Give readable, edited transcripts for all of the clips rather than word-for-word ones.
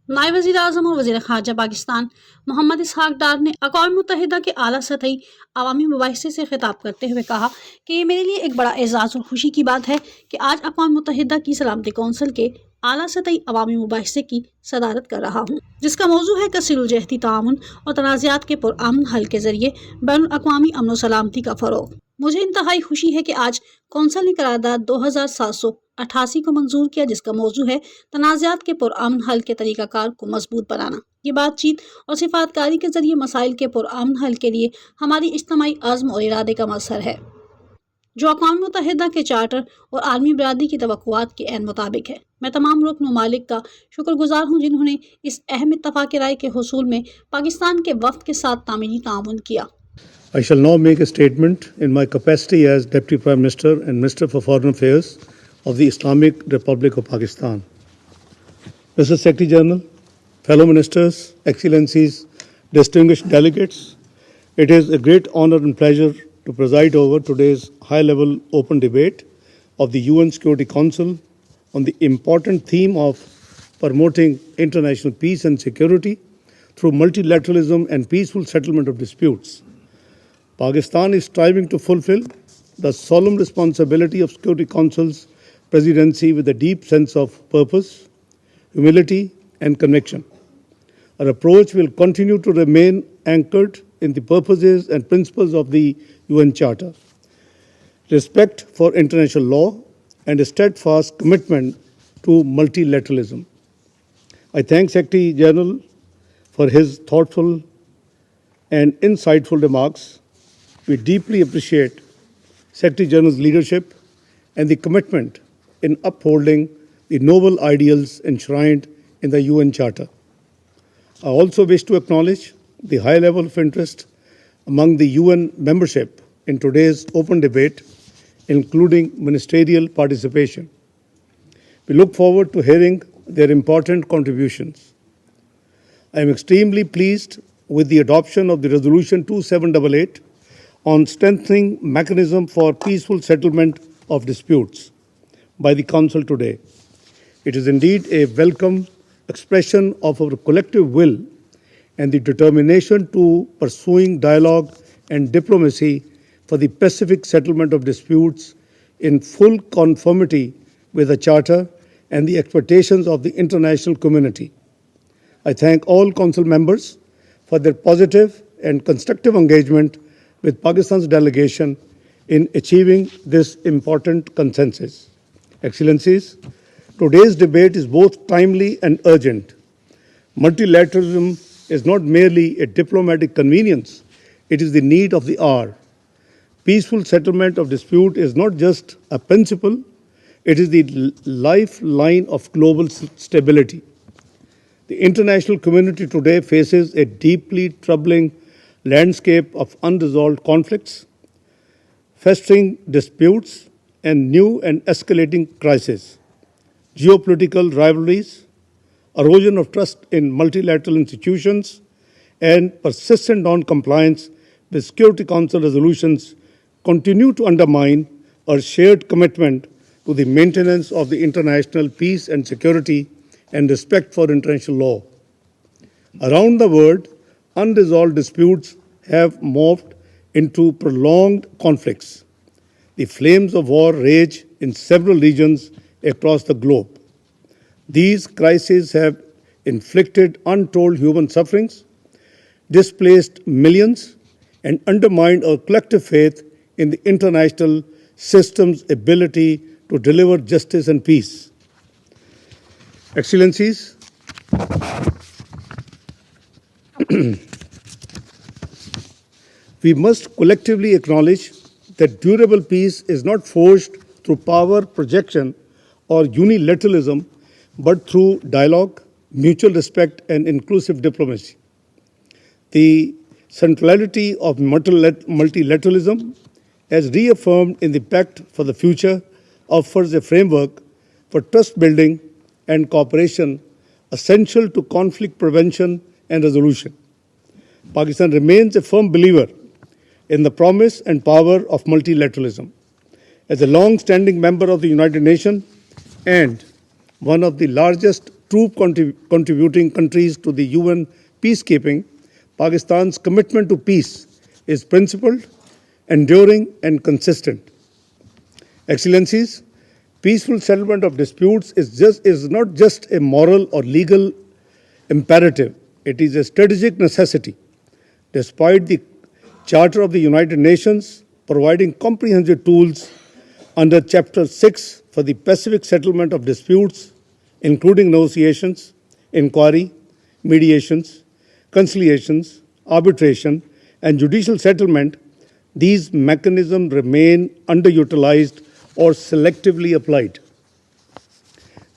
नायब वज़ीर आज़म और वज़ीर ख़ारजा पाकिस्तान मोहम्मद इसहाक डार ने अक़वाम मुत्तहिदा के आला सतही अवामी मुबाहिसे से ख़िताब करते हुए कहा कि ये मेरे लिए एक बड़ा एज़ाज़ और खुशी की बात है कि आज अक़वाम मुत्तहिदा की सलामती कौंसिल के आला सतही अवामी मुबाहिसे की सदारत कर रहा हूँ, जिसका मौजू है कसीरुल-जहती ताउन और तनाज़ात के पुरअमन हल के ज़रिए बैनुल-अक़वामी अमन व सलामती का फ़रोग़। मुझे इंतहाई खुशी है कि आज कौंसिल ने करारदाद 2788 को मंजूर किया, जिसका मौजू है तनाज़ात के पुरअमन हल के तरीक़ाकार को मजबूत बनाना। ये बातचीत और सिफातकारी के ज़रिए मसाइल के पुरअमन हल के लिए हमारी इज्तिमाई अज़्म और इरादे का मज़हर है, जो अक़वाम मुत्तहिदा के चार्टर और आलमी बिरादरी की तवक्कुआत के ऐन मुताबिक है। मैं तमाम रुकन ममालिक का शुक्रगुज़ार हूँ जिन्होंने इस अहम इत्तफ़ाक़ राय के हुसूल में पाकिस्तान के वफ़द के साथ तामीरी ताउन किया। I shall now make a statement in my capacity as Deputy Prime Minister and Minister for Foreign Affairs of the Islamic Republic of Pakistan. Mr. Secretary General, fellow ministers, excellencies, distinguished delegates, it is a great honor and pleasure to preside over today's high-level open debate of the UN Security Council on the important theme of promoting international peace and security through multilateralism and peaceful settlement of disputes. Pakistan is striving to fulfill the solemn responsibility of Security Council's presidency with a deep sense of purpose, humility, and conviction. Our approach will continue to remain anchored in the purposes and principles of the UN Charter, respect for international law, and a steadfast commitment to multilateralism. I thank Secretary General for his thoughtful and insightful remarks. We deeply appreciate Secretary General's leadership and the commitment in upholding the noble ideals enshrined in the UN Charter. I also wish to acknowledge the high level of interest among the UN membership in today's open debate, including ministerial participation. We look forward to hearing their important contributions. I am extremely pleased with the adoption of the Resolution 2788 on strengthening mechanism for peaceful settlement of disputes by the Council today. It is indeed a welcome expression of our collective will and the determination to pursuing dialogue and diplomacy for the pacific settlement of disputes in full conformity with the Charter and the expectations of the international community. I thank all Council members for their positive and constructive engagement with Pakistan's delegation in achieving this important consensus. Excellencies, today's debate is both timely and urgent. Multilateralism is not merely a diplomatic convenience, it is the need of the hour. Peaceful settlement of dispute is not just a principle, it is the lifeline of global stability. The international community today faces a deeply troubling landscape of unresolved conflicts, festering disputes, and new and escalating crises. Geopolitical rivalries, erosion of trust in multilateral institutions, and persistent non-compliance with Security Council resolutions continue to undermine our shared commitment to the maintenance of the international peace and security and respect for international law. Around the world, unresolved disputes have morphed into prolonged conflicts. The flames of war rage in several regions across the globe. These crises have inflicted untold human sufferings, displaced millions, and undermined our collective faith in the international system's ability to deliver justice and peace. Excellencies, we must collectively acknowledge that durable peace is not forged through power projection or unilateralism, but through dialogue, mutual respect, and inclusive diplomacy. The centrality of multilateralism, as reaffirmed in the Pact for the Future, offers a framework for trust building and cooperation essential to conflict prevention and resolution. Pakistan remains a firm believer in the promise and power of multilateralism. As a long-standing member of the United Nations and one of the largest troop contributing countries to the UN peacekeeping, Pakistan's commitment to peace is principled, enduring, and consistent. Excellencies, peaceful settlement of disputes is not just a moral or legal imperative, it is a strategic necessity. Despite the Charter of the United Nations providing comprehensive tools under Chapter 6 for the pacific settlement of disputes, including negotiations, inquiry, mediations, conciliations, arbitration, and judicial settlement, these mechanisms remain underutilized or selectively applied.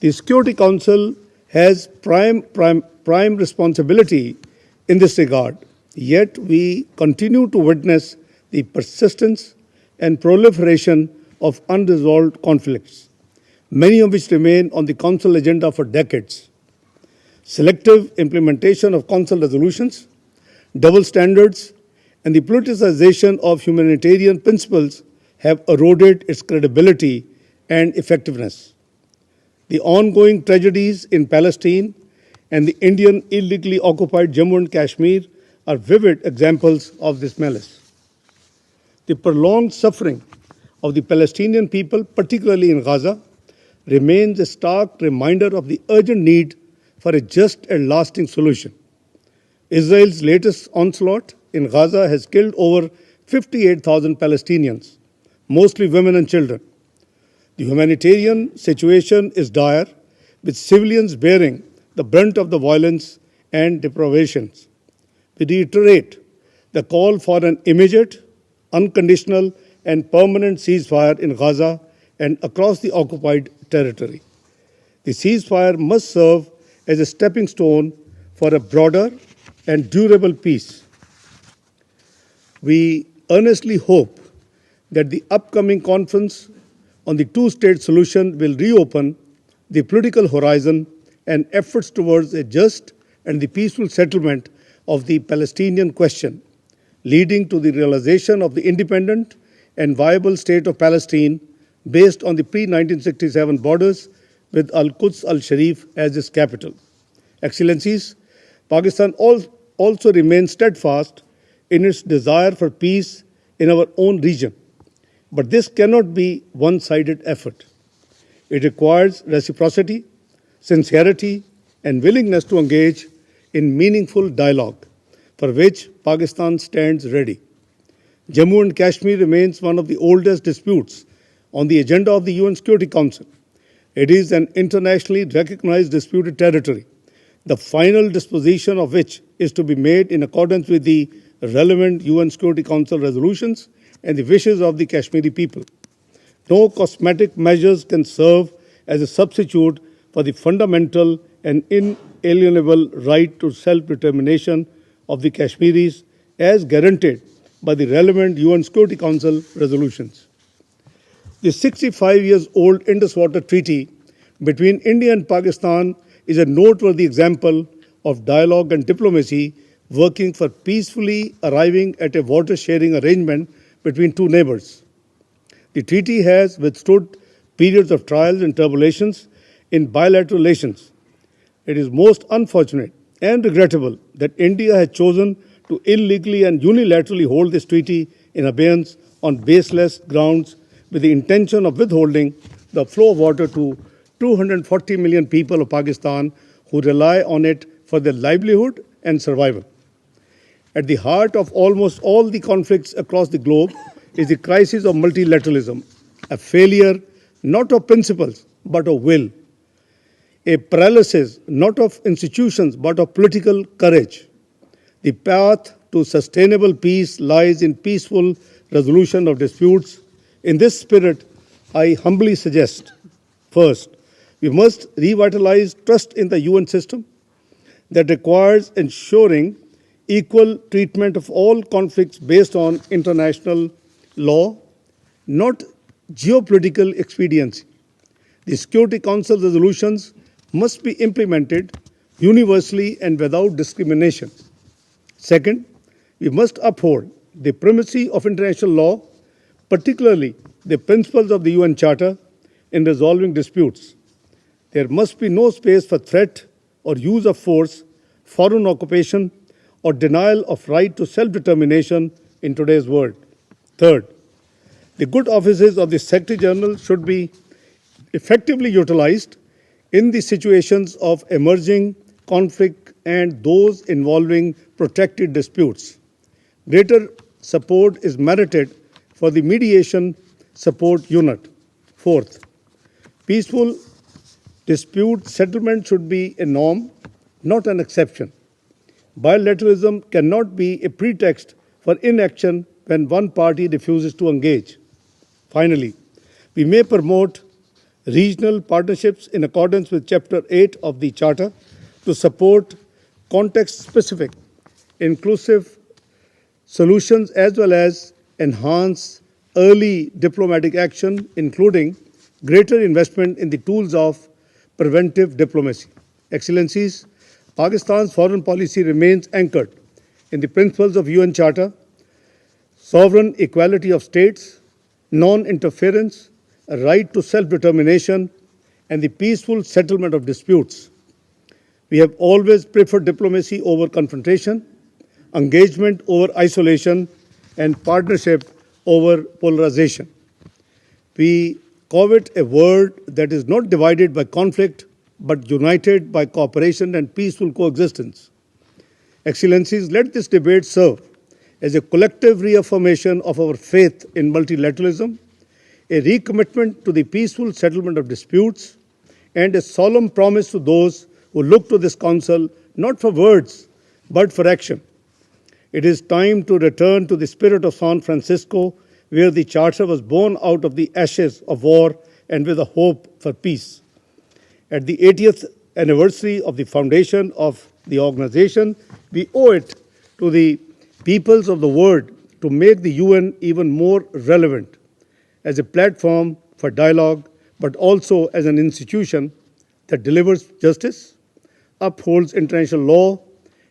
The Security Council has prime responsibility in this regard, yet we continue to witness the persistence and proliferation of unresolved conflicts, many of which remain on the Council agenda for decades. Selective implementation of Council resolutions, double standards, and the politicization of humanitarian principles have eroded its credibility and effectiveness. The ongoing tragedies in Palestine and the Indian illegally occupied Jammu and Kashmir are vivid examples of this malice. The prolonged suffering of the Palestinian people, particularly in Gaza, remains a stark reminder of the urgent need for a just and lasting solution. Israel's latest onslaught in Gaza has killed over 58,000 Palestinians, mostly women and children. The humanitarian situation is dire, with civilians bearing the brunt of the violence and deprivations. We reiterate the call for an immediate, unconditional, and permanent ceasefire in Gaza and across the occupied territory. The ceasefire must serve as a stepping stone for a broader and durable peace. We earnestly hope that the upcoming conference on the two-state solution will reopen the political horizon and efforts towards a just and the peaceful settlement of the Palestinian question, leading to the realization of the independent and viable state of Palestine based on the pre-1967 borders with Al-Quds al-Sharif as its capital. Excellencies, Pakistan also remains steadfast in its desire for peace in our own region. But this cannot be one-sided effort. It requires reciprocity, sincerity, and willingness to engage in meaningful dialogue, for which Pakistan stands ready. Jammu and Kashmir remains one of the oldest disputes on the agenda of the UN Security Council. It is an internationally recognized disputed territory, the final disposition of which is to be made in accordance with the relevant UN Security Council resolutions and the wishes of the Kashmiri people. No cosmetic measures can serve as a substitute for the fundamental and inalienable right to self-determination of the Kashmiris as guaranteed by the relevant UN Security Council resolutions. The 65-year-old Indus Water Treaty between India and Pakistan is a noteworthy example of dialogue and diplomacy working for peacefully arriving at a water-sharing arrangement between two neighbors. The treaty has withstood periods of trials and tribulations in bilateral relations. It is most unfortunate and regrettable that India has chosen to illegally and unilaterally hold this treaty in abeyance on baseless grounds with the intention of withholding the flow of water to 240 million people of Pakistan who rely on it for their livelihood and survival. At the heart of almost all the conflicts across the globe is the crisis of multilateralism, a failure not of principles but of will, a paralysis not of institutions but of political courage. The path to sustainable peace lies in peaceful resolution of disputes. In this spirit, I humbly suggest, first, we must revitalize trust in the UN system that requires ensuring equal treatment of all conflicts based on international law, not geopolitical expediency. The Security Council resolutions must be implemented universally and without discrimination. Second, we must uphold the primacy of international law, particularly the principles of the UN Charter, in resolving disputes. There must be no space for threat or use of force, foreign occupation, or denial of right to self-determination in today's world. Third, the good offices of the Secretary General should be effectively utilized in the situations of emerging conflict and those involving protracted disputes. Greater support is merited for the mediation support unit. Fourth, peaceful dispute settlement should be a norm, not an exception. Bilateralism cannot be a pretext for inaction when one party refuses to engage. Finally, we may promote regional partnerships in accordance with Chapter 8 of the Charter to support context-specific, inclusive solutions as well as enhance early diplomatic action, including greater investment in the tools of preventive diplomacy. Excellencies, Pakistan's foreign policy remains anchored in the principles of UN Charter, sovereign equality of states, non-interference, a right to self-determination, and the peaceful settlement of disputes. We have always preferred diplomacy over confrontation, engagement over isolation, and partnership over polarization. We covet a world that is not divided by conflict, but united by cooperation and peaceful coexistence. Excellencies, let this debate serve as a collective reaffirmation of our faith in multilateralism, a recommitment to the peaceful settlement of disputes, and a solemn promise to those who look to this Council not for words, but for action. It is time to return to the spirit of San Francisco, where the Charter was born out of the ashes of war and with a hope for peace. At the 80th anniversary of the foundation of the organization, we owe it to the peoples of the world to make the UN even more relevant as a platform for dialogue, but also as an institution that delivers justice, upholds international law,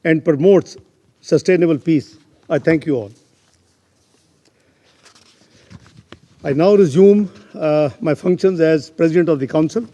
and promotes sustainable peace. I thank you all. I now resume my functions as President of the Council.